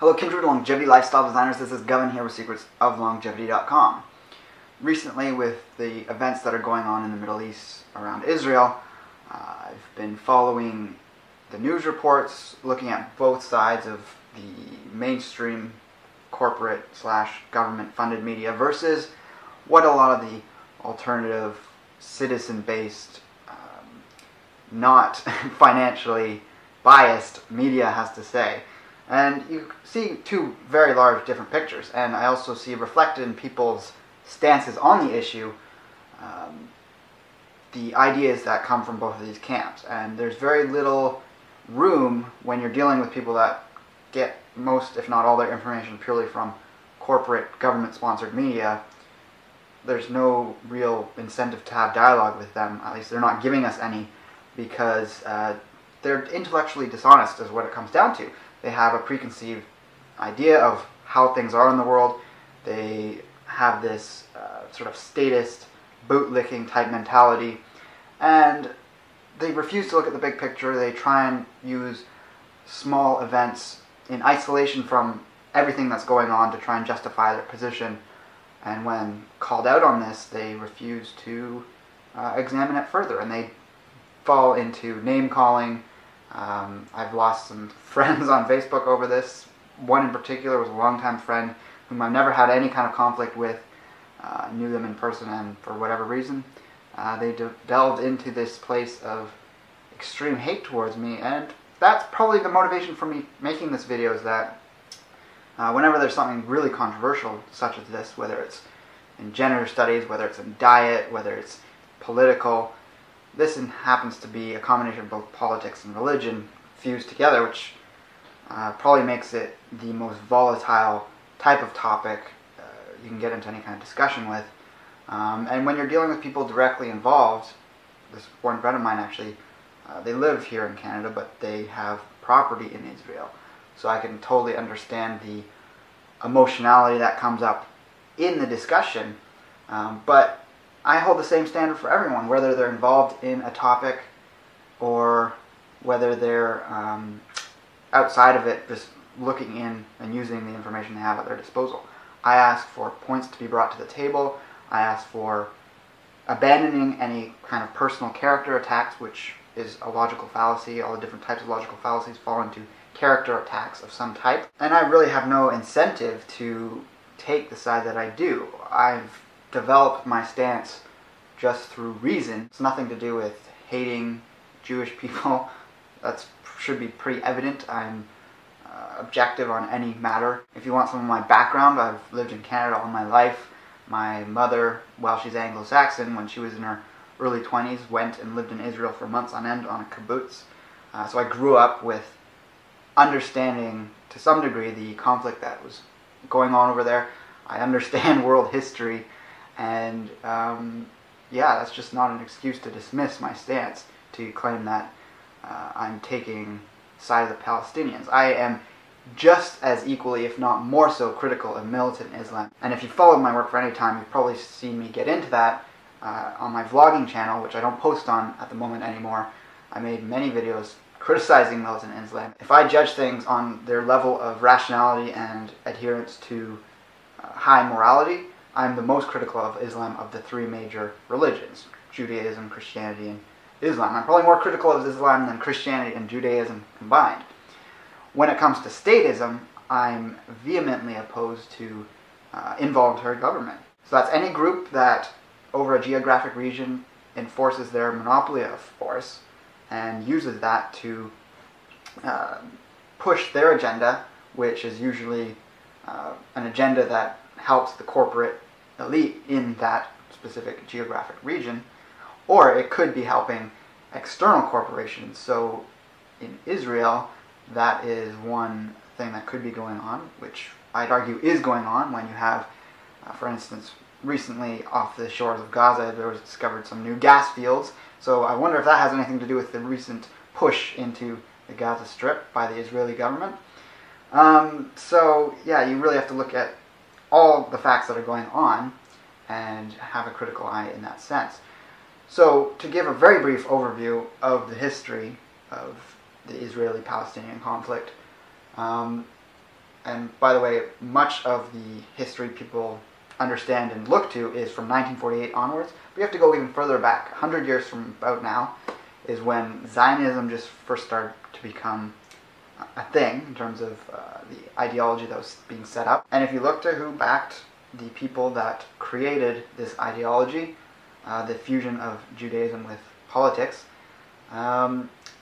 Hello kindred longevity lifestyle designers, this is Govin here with secretsoflongevity.com. Recently, with the events that are going on in the Middle East around Israel, I've been following the news reports, looking at both sides of the mainstream corporate / government funded media versus what a lot of the alternative citizen-based, not financially biased media has to say. And you see two very large different pictures, and I also see reflected in people's stances on the issue the ideas that come from both of these camps. And there's very little room when you're dealing with people that get most, if not all, their information purely from corporate government-sponsored media. There's no real incentive to have dialogue with them. At least they're not giving us any, because they're intellectually dishonest is what it comes down to. They have a preconceived idea of how things are in the world. They have this sort of statist, bootlicking type mentality, and they refuse to look at the big picture. They try and use small events in isolation from everything that's going on to try and justify their position. And when called out on this, they refuse to examine it further, and they fall into name-calling. I've lost some friends on Facebook over this. One in particular was a longtime friend whom I've never had any kind of conflict with. Knew them in person, and for whatever reason, they delved into this place of extreme hate towards me, and that's probably the motivation for me making this video, is that whenever there's something really controversial such as this, whether it's in gender studies, whether it's in diet, whether it's political, this happens to be a combination of both politics and religion fused together, which probably makes it the most volatile type of topic you can get into any kind of discussion with. And when you're dealing with people directly involved, this one friend of mine actually, they live here in Canada, but they have property in Israel. So I can totally understand the emotionality that comes up in the discussion, but I hold the same standard for everyone, whether they're involved in a topic or whether they're outside of it, just looking in and using the information they have at their disposal. I ask for points to be brought to the table. I ask for abandoning any kind of personal character attacks, which is a logical fallacy. All the different types of logical fallacies fall into character attacks of some type. And I really have no incentive to take the side that I do. I've developed my stance just through reason. It's nothing to do with hating Jewish people. That should be pretty evident. I'm objective on any matter. If you want some of my background, I've lived in Canada all my life. My mother, while she's Anglo-Saxon, when she was in her early 20s, went and lived in Israel for months on end on a kibbutz. So I grew up with understanding, to some degree, the conflict that was going on over there. I understand world history, and yeah, that's just not an excuse to dismiss my stance, to claim that I'm taking side of the Palestinians. I am just as equally, if not more so, critical of militant Islam. And if you followed my work for any time, you've probably seen me get into that on my vlogging channel, which I don't post on at the moment anymore. I made many videos criticizing militant Islam. If I judge things on their level of rationality and adherence to high morality, I'm the most critical of Islam of the three major religions: Judaism, Christianity, and Islam. I'm probably more critical of Islam than Christianity and Judaism combined. When it comes to statism, I'm vehemently opposed to involuntary government. So that's any group that, over a geographic region, enforces their monopoly of force and uses that to push their agenda, which is usually an agenda that helps the corporate elite in that specific geographic region, or it could be helping external corporations. So in Israel, that is one thing that could be going on, which I'd argue is going on when you have, for instance, recently off the shores of Gaza, there was discovered some new gas fields. So I wonder if that has anything to do with the recent push into the Gaza Strip by the Israeli government. So yeah, you really have to look at all the facts that are going on and have a critical eye in that sense. So to give a very brief overview of the history of the Israeli-Palestinian conflict, and by the way, much of the history people understand and look to is from 1948 onwards. We have to go even further back. 100 years from about now is when Zionism just first started to become a thing in terms of the ideology that was being set up. And if you look to who backed the people that created this ideology, the fusion of Judaism with politics,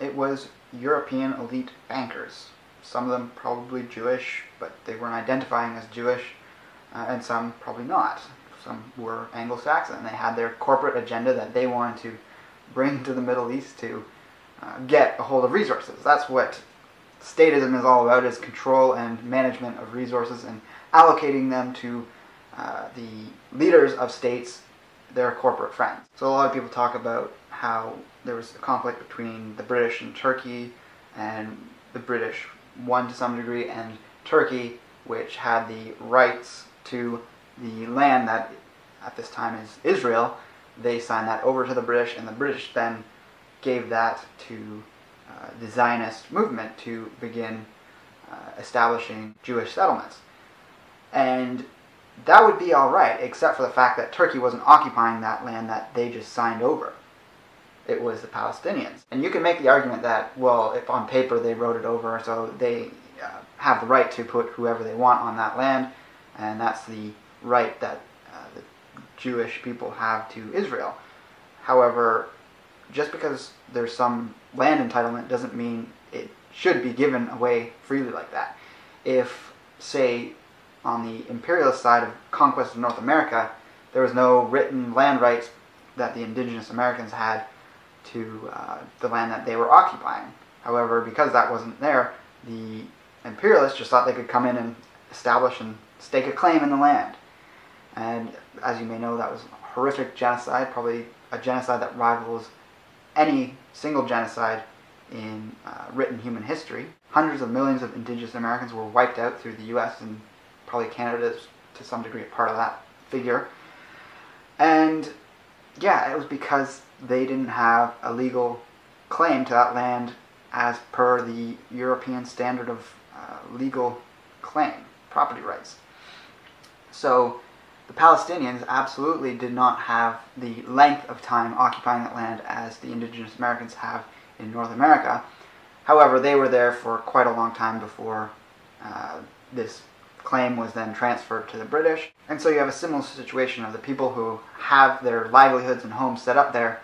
it was European elite bankers. Some of them probably Jewish, but they weren't identifying as Jewish, and some probably not. Some were Anglo-Saxon, and they had their corporate agenda that they wanted to bring to the Middle East to get a hold of resources. That's what statism is all about, is control and management of resources and allocating them to the leaders of states, their corporate friends. So a lot of people talk about how there was a conflict between the British and Turkey, and the British won to some degree, and Turkey, which had the rights to the land that at this time is Israel, they signed that over to the British, and the British then gave that to the Zionist movement to begin establishing Jewish settlements. And that would be alright, except for the fact that Turkey wasn't occupying that land that they just signed over. It was the Palestinians. And you can make the argument that, well, if on paper they wrote it over, so they have the right to put whoever they want on that land, and that's the right that the Jewish people have to Israel. However, just because there's some land entitlement doesn't mean it should be given away freely like that. If, say, on the imperialist side of conquest of North America, there was no written land rights that the indigenous Americans had to the land that they were occupying. However, because that wasn't there, the imperialists just thought they could come in and establish and stake a claim in the land. And as you may know, that was a horrific genocide, probably a genocide that rivals any single genocide in written human history. Hundreds of millions of indigenous Americans were wiped out through the U.S., and probably Canada is to some degree a part of that figure. And yeah, it was because they didn't have a legal claim to that land as per the European standard of legal claim, property rights. So the Palestinians absolutely did not have the length of time occupying that land as the indigenous Americans have in North America. However, they were there for quite a long time before this claim was then transferred to the British. And so you have a similar situation of the people who have their livelihoods and homes set up there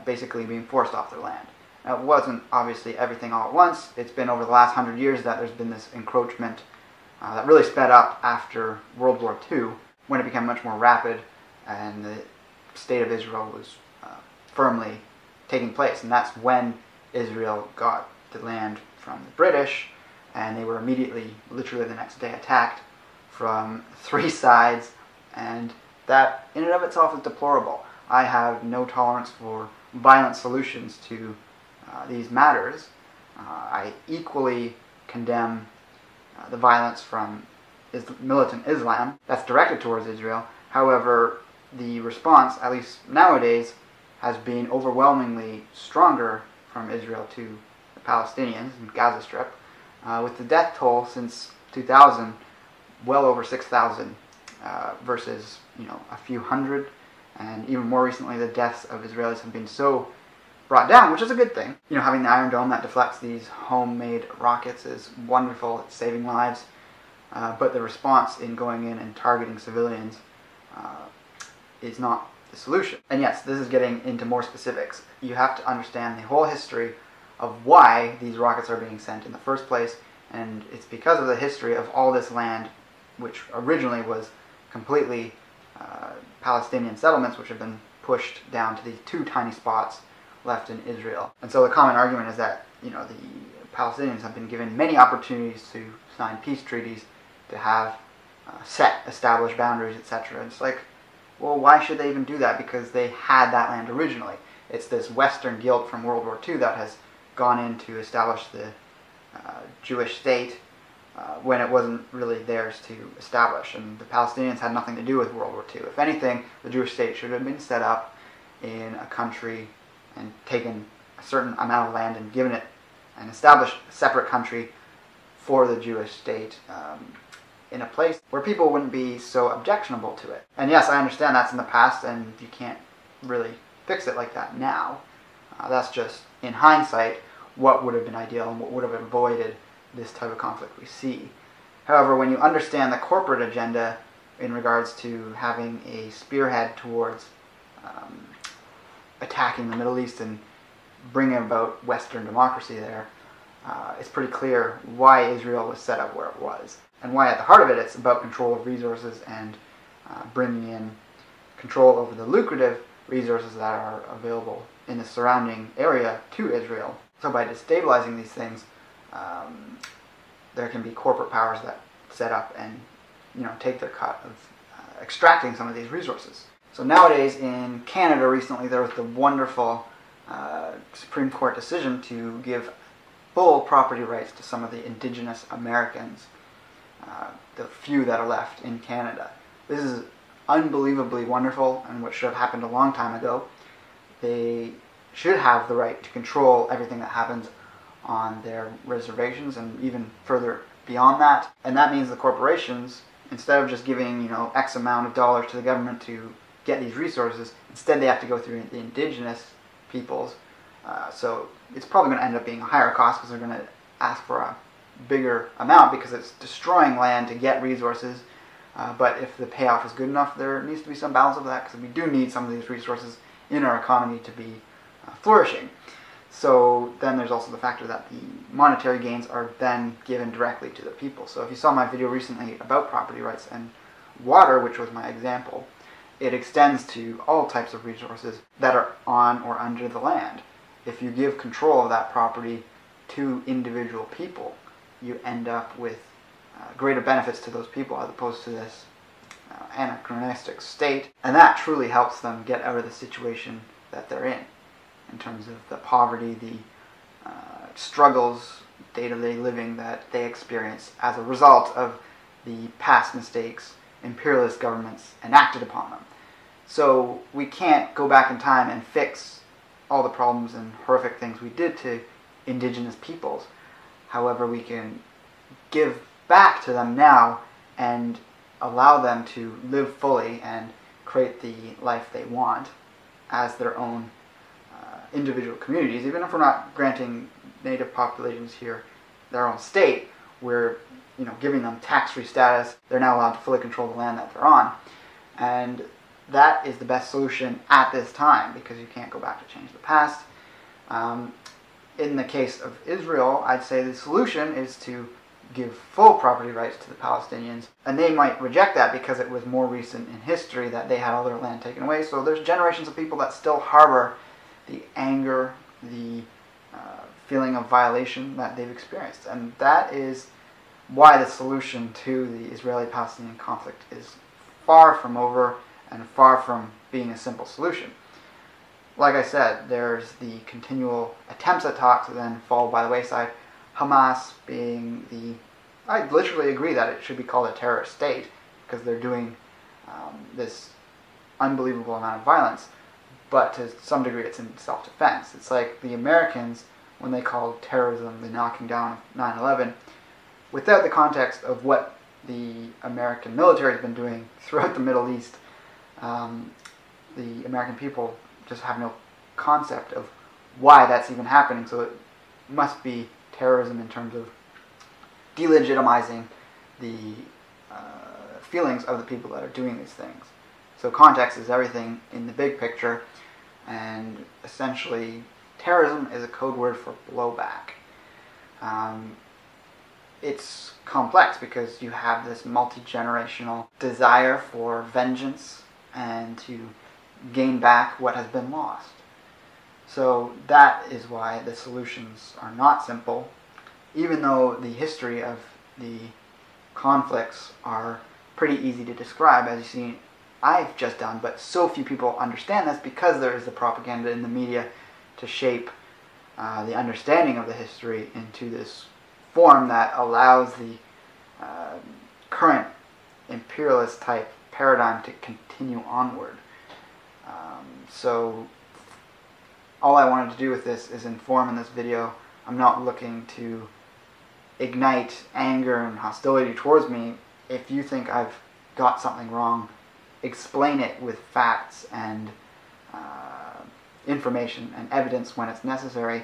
basically being forced off their land. Now, it wasn't obviously everything all at once. It's been over the last 100 years that there's been this encroachment that really sped up after World War II, when it became much more rapid and the state of Israel was firmly taking place. And that's when Israel got the land from the British, and they were immediately, literally the next day, attacked from 3 sides, and that in and of itself is deplorable. I have no tolerance for violent solutions to these matters. I equally condemn the violence from militant Islam that's directed towards Israel. However, the response, at least nowadays, has been overwhelmingly stronger from Israel to the Palestinians in Gaza Strip, with the death toll since 2000 well over 6,000 versus a few hundred, and even more recently the deaths of Israelis have been so brought down, which is a good thing. Having the Iron Dome that deflects these homemade rockets is wonderful. It's saving lives. But the response in going in and targeting civilians is not the solution. And yes, this is getting into more specifics. You have to understand the whole history of why these rockets are being sent in the first place, and it's because of the history of all this land, which originally was completely Palestinian settlements, which have been pushed down to these 2 tiny spots left in Israel. And so the common argument is that the Palestinians have been given many opportunities to sign peace treaties, to have set established boundaries, etc. It's like, well, why should they even do that? Because they had that land originally. It's this Western guilt from World War II that has gone in to establish the Jewish state when it wasn't really theirs to establish. And the Palestinians had nothing to do with World War II. If anything, the Jewish state should have been set up in a country and taken a certain amount of land and given it and established a separate country for the Jewish state in a place where people wouldn't be so objectionable to it. And yes, I understand that's in the past and you can't really fix it like that now. That's just, in hindsight, what would have been ideal and what would have avoided this type of conflict we see. However, when you understand the corporate agenda in regards to having a spearhead towards attacking the Middle East and bringing about Western democracy there, it's pretty clear why Israel was set up where it was. And why at the heart of it, it's about control of resources and bringing in control over the lucrative resources that are available in the surrounding area to Israel. So by destabilizing these things, there can be corporate powers that set up and take their cut of extracting some of these resources. So nowadays in Canada recently there was the wonderful Supreme Court decision to give full property rights to some of the Indigenous Americans, the few that are left in Canada. This is unbelievably wonderful and what should have happened a long time ago. They should have the right to control everything that happens on their reservations and even further beyond that. And that means the corporations, instead of just giving X amount of dollars to the government to get these resources, instead they have to go through the indigenous peoples. So it's probably going to end up being a higher cost because they're going to ask for a bigger amount because it's destroying land to get resources. But if the payoff is good enough, there needs to be some balance of that because we do need some of these resources in our economy to be flourishing. So then there's also the factor that the monetary gains are then given directly to the people. So if you saw my video recently about property rights and water, which was my example, it extends to all types of resources that are on or under the land. If you give control of that property to individual people, you end up with greater benefits to those people as opposed to this anachronistic state. And that truly helps them get out of the situation that they're in terms of the poverty, the struggles, day-to-day living that they experience as a result of the past mistakes imperialist governments enacted upon them. So we can't go back in time and fix all the problems and horrific things we did to indigenous peoples. However, we can give back to them now and allow them to live fully and create the life they want as their own individual communities. Even if we're not granting native populations here their own state, we're giving them tax-free status. They're now allowed to fully control the land that they're on. And that is the best solution at this time because you can't go back to change the past. In the case of Israel, I'd say the solution is to give full property rights to the Palestinians. And they might reject that because it was more recent in history that they had all their land taken away. So there's generations of people that still harbor the anger, the feeling of violation that they've experienced. And that is why the solution to the Israeli-Palestinian conflict is far from over and far from being a simple solution. Like I said, there's the continual attempts at talks that then fall by the wayside. Hamas being I literally agree that it should be called a terrorist state because they're doing this unbelievable amount of violence, but to some degree it's in self-defense. It's like the Americans, when they called terrorism the knocking down of 9/11, without the context of what the American military has been doing throughout the Middle East, the American people just have no concept of why that's even happening. So it must be terrorism in terms of delegitimizing the feelings of the people that are doing these things. So context is everything in the big picture, and essentially terrorism is a code word for blowback. It's complex because you have this multi-generational desire for vengeance and to gain back what has been lost. So that is why the solutions are not simple, even though the history of the conflicts are pretty easy to describe, as you see I've just done, but so few people understand this because there is the propaganda in the media to shape the understanding of the history into this form that allows the current imperialist type paradigm to continue onward. So all I wanted to do with this is inform in this video. I'm not looking to ignite anger and hostility towards me. If you think I've got something wrong, explain it with facts and information and evidence when it's necessary.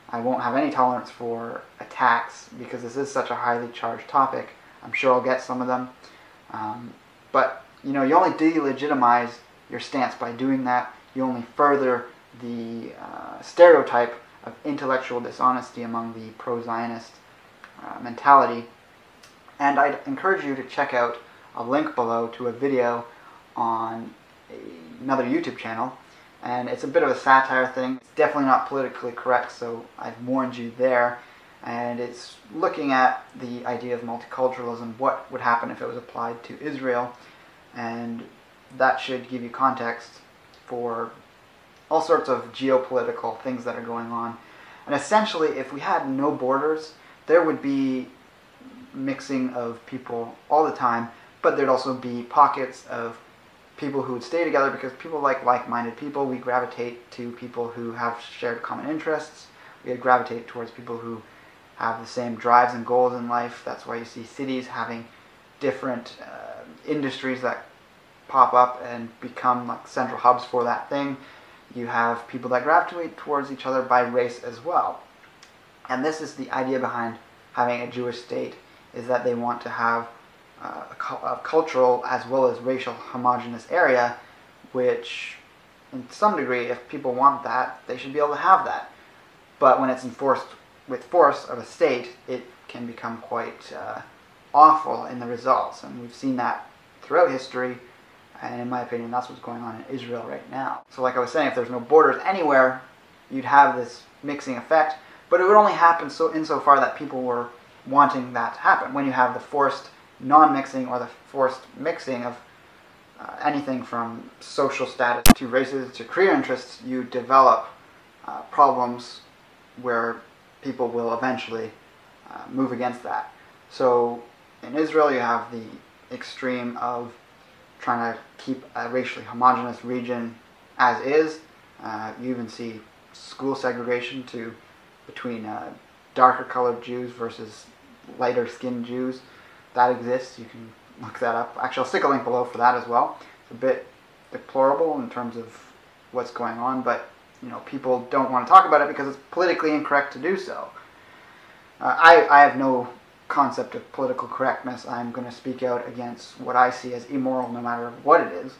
I won't have any tolerance for attacks because this is such a highly charged topic. I'm sure I'll get some of them. But, you only delegitimize your stance by doing that. You only further the stereotype of intellectual dishonesty among the pro-Zionist mentality. And I'd encourage you to check out a link below to a video on another YouTube channel. And it's a bit of a satire thing. It's definitely not politically correct, so I've warned you there. And it's looking at the idea of multiculturalism, what would happen if it was applied to Israel. And that should give you context for all sorts of geopolitical things that are going on. And essentially, if we had no borders, there would be mixing of people all the time, but there'd also be pockets of people who would stay together because people like like-minded people. We gravitate to people who have shared common interests. We gravitate towards people who have the same drives and goals in life. That's why you see cities having different industries that pop up and become like central hubs for that thing. You have people that gravitate towards each other by race as well. And this is the idea behind having a Jewish state, is that they want to have a cultural as well as racial homogenous area, which in some degree, if people want that, they should be able to have that. But when it's enforced with force of a state, it can become quite awful in the results. And we've seen that throughout history, and in my opinion, that's what's going on in Israel right now. So like I was saying, if there's no borders anywhere, you'd have this mixing effect, but it would only happen insofar that people were wanting that to happen. When you have the forced non-mixing or the forced mixing of anything from social status to races to career interests, you develop problems where people will eventually move against that. So in Israel, you have the extreme of trying to keep a racially homogenous region as is. You even see school segregation between darker colored Jews versus lighter skinned Jews. That exists. You can look that up. Actually, I'll stick a link below for that as well. It's a bit deplorable in terms of what's going on, but people don't want to talk about it because it's politically incorrect to do so. I have no concept of political correctness. I'm going to speak out against what I see as immoral no matter what it is.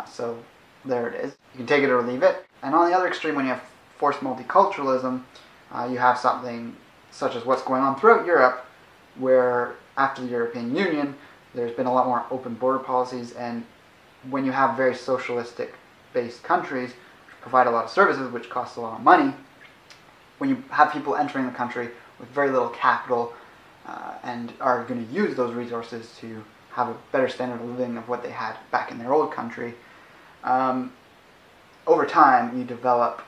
So there it is. You can take it or leave it. And on the other extreme, when you have forced multiculturalism, you have something such as what's going on throughout Europe, where after the European Union, there's been a lot more open border policies, and when you have very socialistic-based countries which provide a lot of services, which cost a lot of money, when you have people entering the country with very little capital and are going to use those resources to have a better standard of living of what they had back in their old country, over time you develop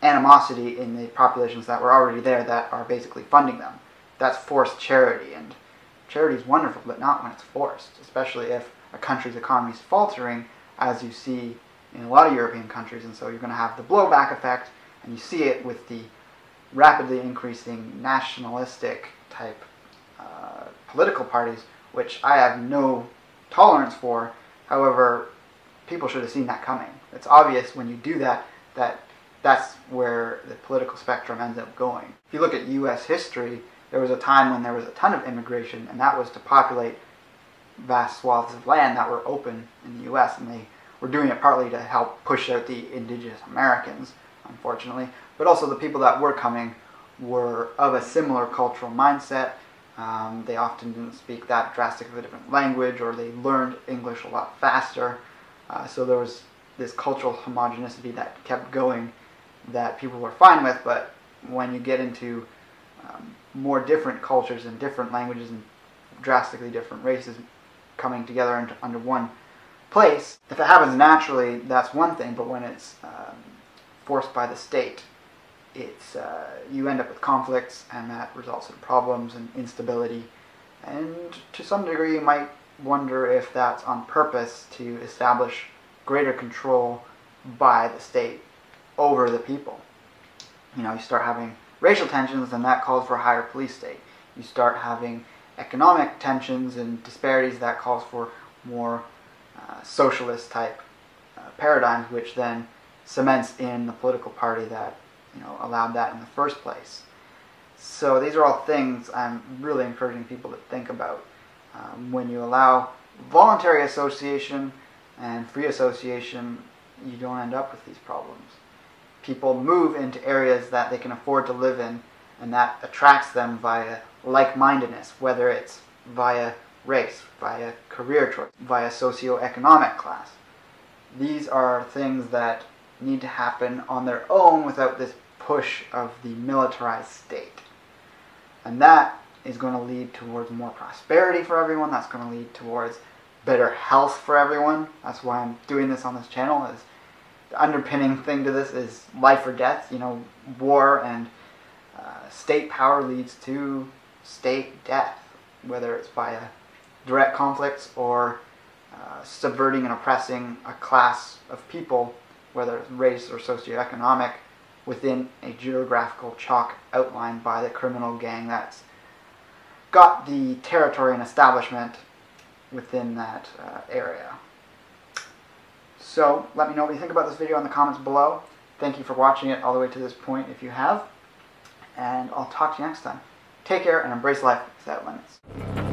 animosity in the populations that were already there that are basically funding them. That's forced charity, and charity is wonderful, but not when it's forced, especially if a country's economy is faltering, as you see in a lot of European countries. And so you're going to have the blowback effect, and you see it with the rapidly increasing nationalistic type political parties, which I have no tolerance for. However, people should have seen that coming. It's obvious when you do that that's where the political spectrum ends up going. If you look at U.S. history, there was a time when there was a ton of immigration, and that was to populate vast swaths of land that were open in the U.S., and they were doing it partly to help push out the indigenous Americans, unfortunately, but also the people that were coming were of a similar cultural mindset. They often didn't speak that drastic of a different language, or they learned English a lot faster. So there was this cultural homogeneity that kept going that people were fine with, but when you get into more different cultures and different languages and drastically different races coming together under one place, if it happens naturally, that's one thing, but when it's forced by the state, it's you end up with conflicts, and that results in problems and instability. And to some degree, you might wonder if that's on purpose to establish greater control by the state over the people. You start having racial tensions, and that calls for a higher police state. you start having economic tensions and disparities that calls for more socialist type paradigms, which then cements in the political party that allowed that in the first place. So these are all things I'm really encouraging people to think about. When you allow voluntary association and free association, you don't end up with these problems. People move into areas that they can afford to live in, and that attracts them via like-mindedness, whether it's via race, via career choice, via socioeconomic class. These are things that need to happen on their own without this push of the militarized state. And that is going to lead towards more prosperity for everyone. That's going to lead towards better health for everyone. That's why I'm doing this on this channel. Is the underpinning thing to this is life or death. War and state power leads to state death, whether it's via direct conflicts or subverting and oppressing a class of people, whether it's race or socioeconomic, within a geographical chalk outlined by the criminal gang that's got the territory and establishment within that area. So let me know what you think about this video in the comments below. Thank you for watching it all the way to this point if you have, and I'll talk to you next time. Take care and embrace life without limits.